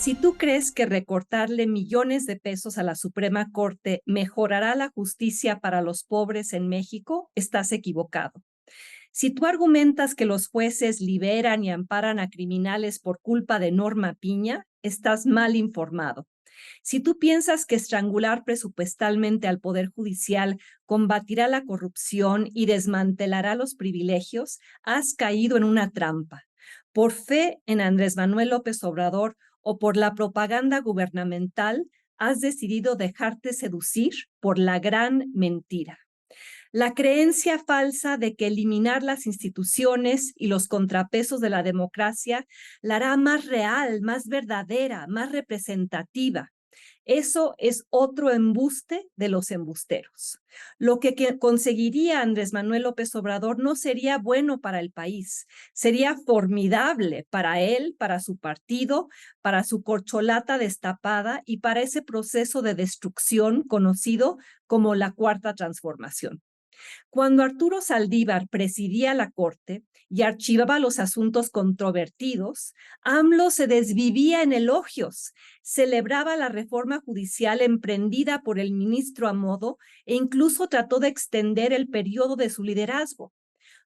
Si tú crees que recortarle millones de pesos a la Suprema Corte mejorará la justicia para los pobres en México, estás equivocado. Si tú argumentas que los jueces liberan y amparan a criminales por culpa de Norma Piña, estás mal informado. Si tú piensas que estrangular presupuestalmente al Poder Judicial combatirá la corrupción y desmantelará los privilegios, has caído en una trampa. Por fe en Andrés Manuel López Obrador o por la propaganda gubernamental, has decidido dejarte seducir por la gran mentira. La creencia falsa de que eliminar las instituciones y los contrapesos de la democracia la hará más real, más verdadera, más representativa. Eso es otro embuste de los embusteros. Lo que conseguiría Andrés Manuel López Obrador no sería bueno para el país, sería formidable para él, para su partido, para su corcholata destapada y para ese proceso de destrucción conocido como la Cuarta Transformación. Cuando Arturo Saldívar presidía la Corte y archivaba los asuntos controvertidos, AMLO se desvivía en elogios, celebraba la reforma judicial emprendida por el ministro Amodo e incluso trató de extender el periodo de su liderazgo.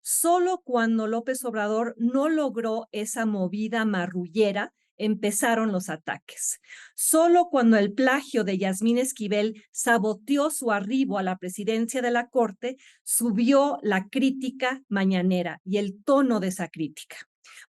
Solo cuando López Obrador no logró esa movida marrullera, empezaron los ataques. Solo cuando el plagio de Yasmín Esquivel saboteó su arribo a la presidencia de la Corte, subió la crítica mañanera y el tono de esa crítica.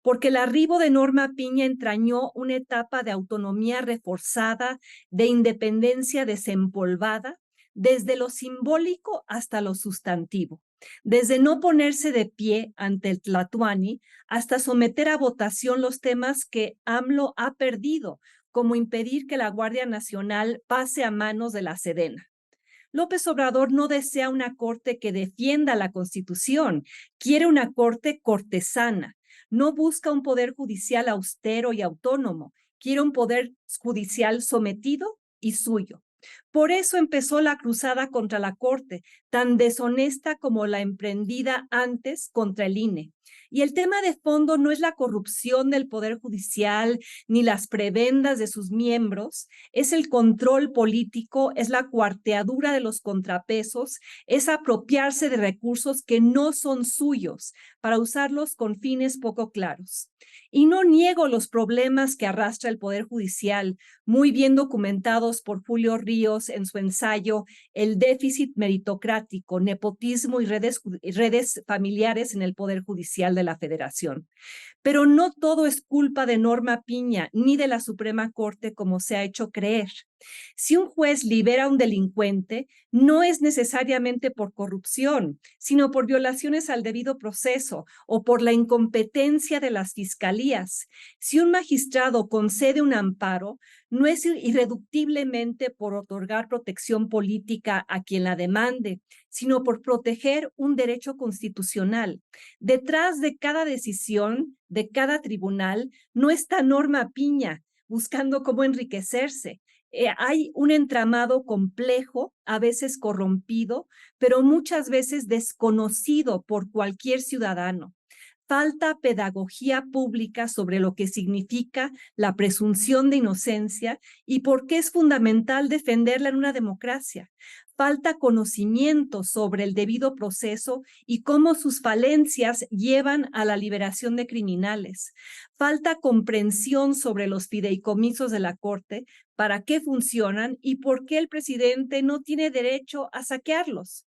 Porque el arribo de Norma Piña entrañó una etapa de autonomía reforzada, de independencia desempolvada, desde lo simbólico hasta lo sustantivo. Desde no ponerse de pie ante el Tlatuani hasta someter a votación los temas que AMLO ha perdido, como impedir que la Guardia Nacional pase a manos de la Sedena. López Obrador no desea una corte que defienda la Constitución, quiere una corte cortesana. No busca un poder judicial austero y autónomo, quiere un poder judicial sometido y suyo. Por eso empezó la cruzada contra la Corte, tan deshonesta como la emprendida antes contra el INE. Y el tema de fondo no es la corrupción del Poder Judicial ni las prebendas de sus miembros, es el control político, es la cuarteadura de los contrapesos, es apropiarse de recursos que no son suyos para usarlos con fines poco claros. Y no niego los problemas que arrastra el Poder Judicial, muy bien documentados por Julio Ríos en su ensayo El déficit meritocrático, nepotismo y redes familiares en el Poder Judicial de la Federación. Pero no todo es culpa de Norma Piña ni de la Suprema Corte como se ha hecho creer. Si un juez libera a un delincuente, no es necesariamente por corrupción, sino por violaciones al debido proceso o por la incompetencia de las fiscalías. Si un magistrado concede un amparo, no es irreductiblemente por otorgar protección política a quien la demande, sino por proteger un derecho constitucional. Detrás de cada decisión, de cada tribunal, no está Norma Piña buscando cómo enriquecerse. Hay un entramado complejo, a veces corrompido, pero muchas veces desconocido por cualquier ciudadano. Falta pedagogía pública sobre lo que significa la presunción de inocencia y por qué es fundamental defenderla en una democracia. Falta conocimiento sobre el debido proceso y cómo sus falencias llevan a la liberación de criminales. Falta comprensión sobre los fideicomisos de la Corte, para qué funcionan y por qué el presidente no tiene derecho a saquearlos.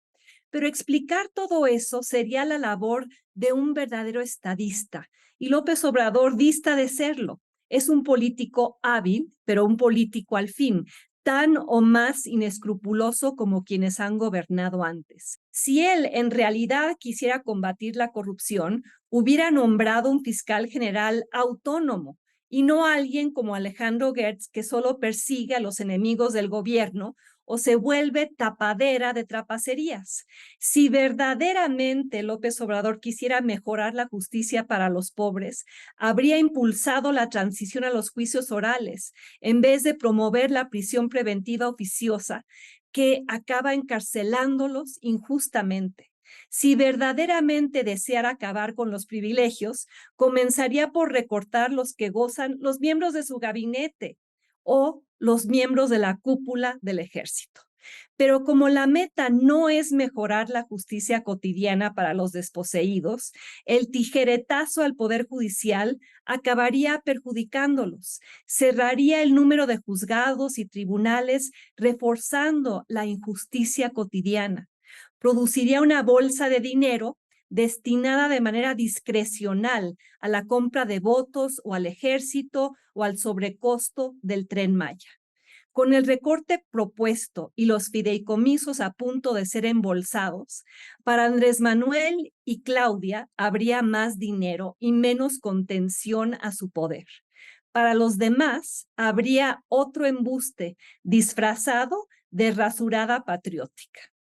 Pero explicar todo eso sería la labor de un verdadero estadista, y López Obrador dista de serlo. Es un político hábil, pero un político al fin, tan o más inescrupuloso como quienes han gobernado antes. Si él en realidad quisiera combatir la corrupción, hubiera nombrado un fiscal general autónomo y no alguien como Alejandro Gertz, que solo persigue a los enemigos del gobierno o se vuelve tapadera de trapacerías. Si verdaderamente López Obrador quisiera mejorar la justicia para los pobres, habría impulsado la transición a los juicios orales, en vez de promover la prisión preventiva oficiosa, que acaba encarcelándolos injustamente. Si verdaderamente deseara acabar con los privilegios, comenzaría por recortar los que gozan los miembros de su gabinete. o los miembros de la cúpula del ejército. Pero como la meta no es mejorar la justicia cotidiana para los desposeídos, el tijeretazo al Poder Judicial acabaría perjudicándolos, cerraría el número de juzgados y tribunales, reforzando la injusticia cotidiana, produciría una bolsa de dinero destinada de manera discrecional a la compra de votos o al ejército o al sobrecosto del Tren Maya. Con el recorte propuesto y los fideicomisos a punto de ser embolsados, para Andrés Manuel y Claudia habría más dinero y menos contención a su poder. Para los demás habría otro embuste disfrazado de rasurada patriótica.